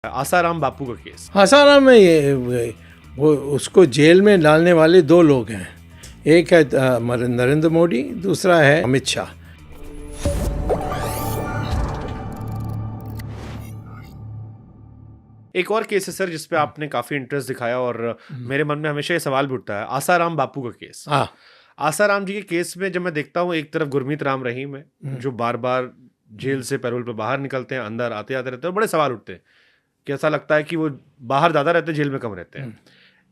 आसाराम बापू का केस। आसाराम में वो उसको जेल में डालने वाले दो लोग हैं। एक है नरेंद्र मोदी, दूसरा है अमित शाह। एक और केस है सर जिसपे आपने काफी इंटरेस्ट दिखाया और मेरे मन में हमेशा ये सवाल भी उठता है, आसाराम बापू का केस। हाँ, आसाराम जी के केस में जब मैं देखता हूँ, एक तरफ गुरमीत राम रहीम है जो बार बार जेल से पैरोल पर बाहर निकलते हैं, अंदर आते आते रहते हैं, बड़े सवाल उठते हैं कि ऐसा लगता है कि वो बाहर ज्यादा रहते हैं, जेल में कम रहते हैं।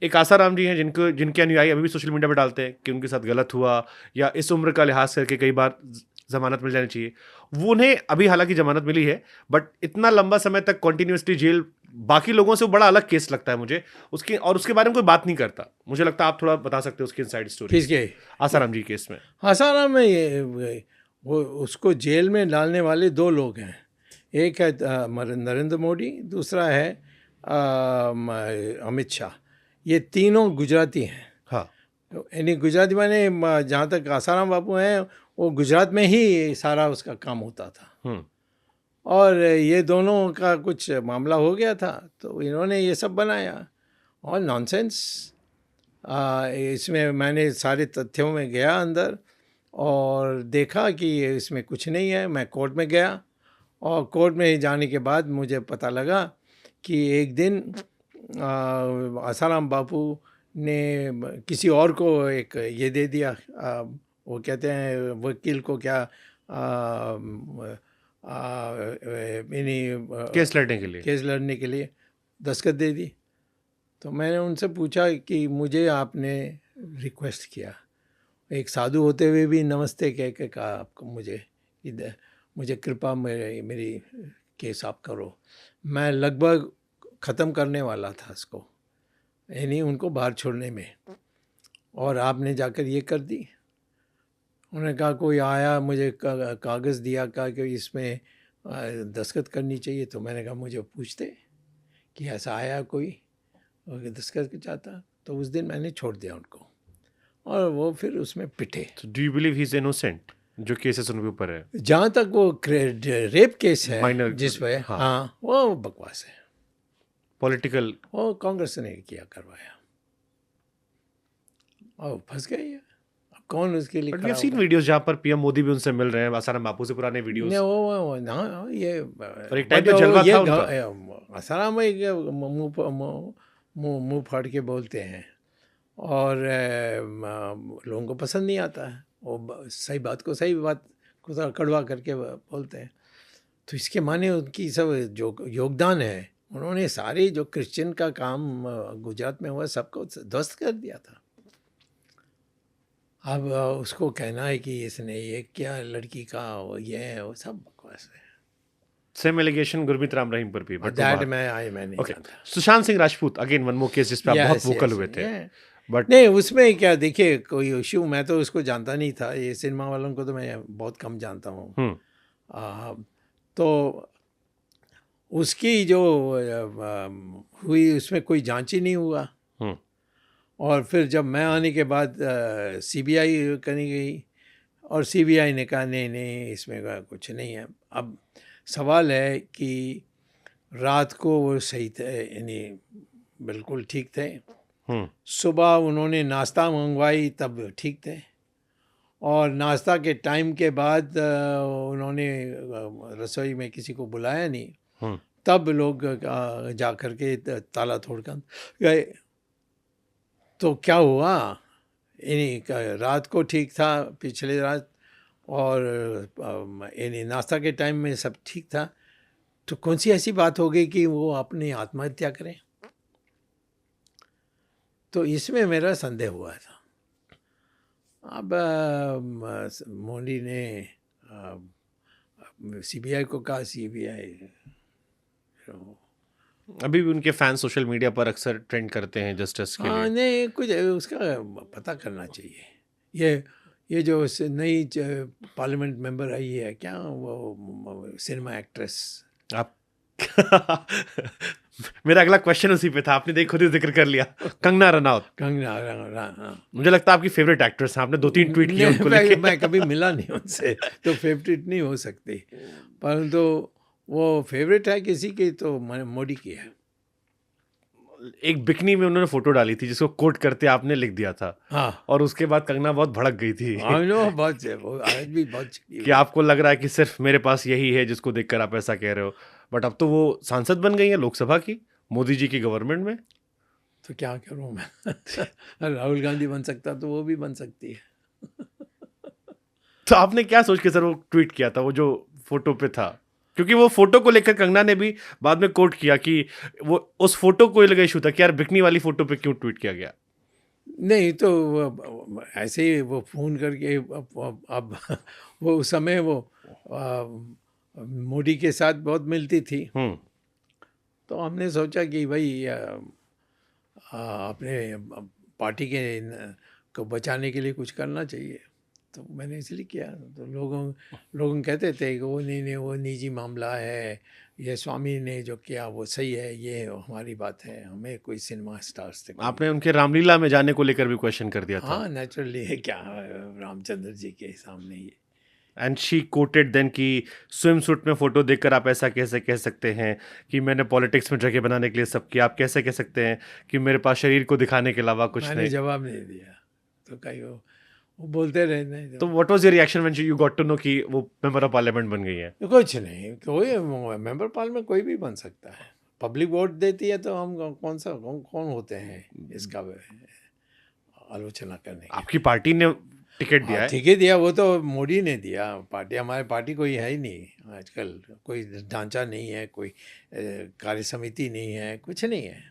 एक आसाराम जी हैं जिनके अनुयायी अभी भी सोशल मीडिया पे डालते हैं कि उनके साथ गलत हुआ या इस उम्र का लिहाज करके कई बार जमानत मिल जानी चाहिए। वो उन्हें अभी हालांकि जमानत मिली है, बट इतना लंबा समय तक कंटिन्यूसली जेल, बाकी लोगों से वो बड़ा अलग केस लगता है मुझे उसके बारे में कोई बात नहीं करता। मुझे लगता है आप थोड़ा बता सकते हो उसकी इनसाइड स्टोरी किसके? आसाराम जी केस में। आसाराम में वो उसको जेल में डालने वाले दो लोग हैं। एक है नरेंद्र मोदी, दूसरा है अमित शाह। ये तीनों गुजराती हैं। हाँ, यानी गुजराती माने जहाँ तक आसाराम बापू हैं, वो गुजरात में ही सारा उसका काम होता था। और ये दोनों का कुछ मामला हो गया था तो इन्होंने ये सब बनाया और नॉनसेंस। इसमें मैंने सारे तथ्यों में गया अंदर और देखा कि इसमें कुछ नहीं है। मैं कोर्ट में गया और कोर्ट में जाने के बाद मुझे पता लगा कि एक दिन आसाराम बापू ने किसी और को एक ये दे दिया, वो कहते हैं वकील को क्या, केस लड़ने के लिए दस्तखत दे दी। तो मैंने उनसे पूछा कि मुझे आपने रिक्वेस्ट किया, एक साधु होते हुए भी नमस्ते कह के कहा आपको मुझे कृपा मेरी केस आप करो। मैं लगभग ख़त्म करने वाला था इसको, यानी उनको बाहर छोड़ने में, और आपने जाकर ये कर दी। उन्होंने कहा कोई आया मुझे कागज़ दिया, कहा कि इसमें दस्तखत करनी चाहिए। तो मैंने कहा मुझे पूछते कि ऐसा आया कोई और दस्तखत चाहता, तो उस दिन मैंने छोड़ दिया उनको और वो फिर उसमें पिटे। Do you believe he is innocent? जो केसेस उनके ऊपर है, जहाँ तक वो रेप केस है माइनर जिस पे, हाँ, वो बकवास है। पॉलिटिकल, वो कांग्रेस ने किया करवाया और फंस गए। अब कौन उसके लिए? But we have seen videos जहां पर पीएम मोदी भी उनसे मिल रहे हैं, आसाराम बापू से पुराने वीडियोस। नहीं वो ना ये और एक टाइम पे जलवा था उनका। आसाराम मुंह फाड़ के बोलते हैं और लोगों को पसंद नहीं आता है। वो सही बात को कड़वा करके बोलते हैं। तो इसके माने उनकी सब जो योगदान है, उन्होंने सारे जो क्रिश्चियन का काम गुजरात में हुआ सबको ध्वस्त कर दिया था। अब उसको कहना है कि इसने ये क्या लड़की का ये है, वो सब बकवास है। सेम एलिगेशन गुरमीत राम रहीम पर भी, बट दैट मैं नहीं जानता। Sushant Singh Rajput, again one more case जिस पे आप बहुत वोकल हुए थे। बट नहीं, उसमें क्या, देखिए कोई इशू, मैं तो उसको जानता नहीं था। ये सिनेमा वालों को तो मैं बहुत कम जानता हूँ। तो उसकी जो हुई उसमें कोई जांच ही नहीं हुआ। और फिर जब मैं आने के बाद सीबीआई करनी गई और सीबीआई ने कहा नहीं इसमें कुछ नहीं है। अब सवाल है कि रात को वो सही थे, यानी बिल्कुल ठीक थे। सुबह उन्होंने नाश्ता मंगवाई तब ठीक थे, और नाश्ता के टाइम के बाद उन्होंने रसोई में किसी को बुलाया नहीं, तब लोग जा कर के ताला तोड़कर गए। तो क्या हुआ, यानी रात को ठीक था पिछले रात, और यानी नाश्ता के टाइम में सब ठीक था, तो कौन सी ऐसी बात हो गई कि वो अपनी आत्महत्या करें? तो इसमें मेरा संदेह हुआ था। अब मोदी ने सीबीआई को कहा, सीबीआई अभी भी उनके फैन सोशल मीडिया पर अक्सर ट्रेंड करते हैं जस्टिस के लिए। नहीं, कुछ उसका पता करना चाहिए। ये जो नई पार्लियामेंट मेंबर आई है, क्या वो सिनेमा एक्ट्रेस, आप मेरा अगला क्वेश्चन उसी पे था, आपने खुद ही जिक्र कर लिया, कंगना रनौत। मुझे लगता है आपकी फेवरेट एक्ट्रेस है, आपने 2-3 ट्वीट किए उनको लेके। मैं कभी मिला नहीं उनसे, तो फेवरेट नहीं हो सकती, परंतु वो फेवरेट है किसी की तो मोदी की है। एक बिकनी में उन्होंने फोटो डाली थी जिसको कोट करते आपने लिख दिया था, हाँ, और उसके बाद कंगना बहुत भड़क गई थी आई नो, बहुत वो आज भी बहुत चिड़ी कि आपको लग रहा है कि सिर्फ मेरे पास यही है जिसको देखकर आप ऐसा कह रहे हो, बट अब तो वो सांसद बन गई है लोकसभा की, मोदी जी की गवर्नमेंट में। तो क्या करूँ मैं राहुल गांधी बन सकता तो वो भी बन सकती है। तो आपने क्या सोच के सर वो ट्वीट किया था, वो जो फोटो पे था? क्योंकि वो फोटो को लेकर कंगना ने भी बाद में कोट किया कि वो उस फोटो को लगा इशू था कि यार बिकनी वाली फोटो पे क्यों ट्वीट किया गया। नहीं तो ऐसे ही वो फ़ोन करके अब वो उस समय वो मोदी के साथ बहुत मिलती थी, तो हमने सोचा कि भाई अपने पार्टी के को बचाने के लिए कुछ करना चाहिए, तो मैंने इसलिए किया। तो लोग कहते थे कि वो नहीं वो निजी मामला है, ये स्वामी ने जो किया वो सही है, ये हमारी बात है, हमें कोई सिनेमा स्टार्स से आपने उनके रामलीला में जाने को लेकर भी क्वेश्चन कर दिया था। हाँ नेचुरली है, क्या रामचंद्र जी के सामने ये। एंड शी कोटेड देन कि स्विम सूट में फोटो देखकर आप ऐसा कैसे कह सकते हैं कि मैंने पॉलिटिक्स में जगह बनाने के लिए सब किया, आप कैसे कह सकते हैं कि मेरे पास शरीर को दिखाने के अलावा कुछ मैंने नहीं। जवाब नहीं दिया, तो कहीं वो बोलते रहे। नहीं तो what was your reaction when you got to know कि वो मेंबर ऑफ पार्लियामेंट बन गई है? कुछ नहीं, कोई मेंबर पार्लियामेंट कोई भी बन सकता है, पब्लिक वोट देती है, तो हम कौन होते हैं इसका आलोचना करने के। आपकी पार्टी ने टिकट दिया है? ठीक है, दिया, वो तो मोदी ने दिया। पार्टी, हमारी पार्टी कोई है ही नहीं आजकल, कोई ढांचा नहीं है, कोई कार्य समिति नहीं है, कुछ नहीं है।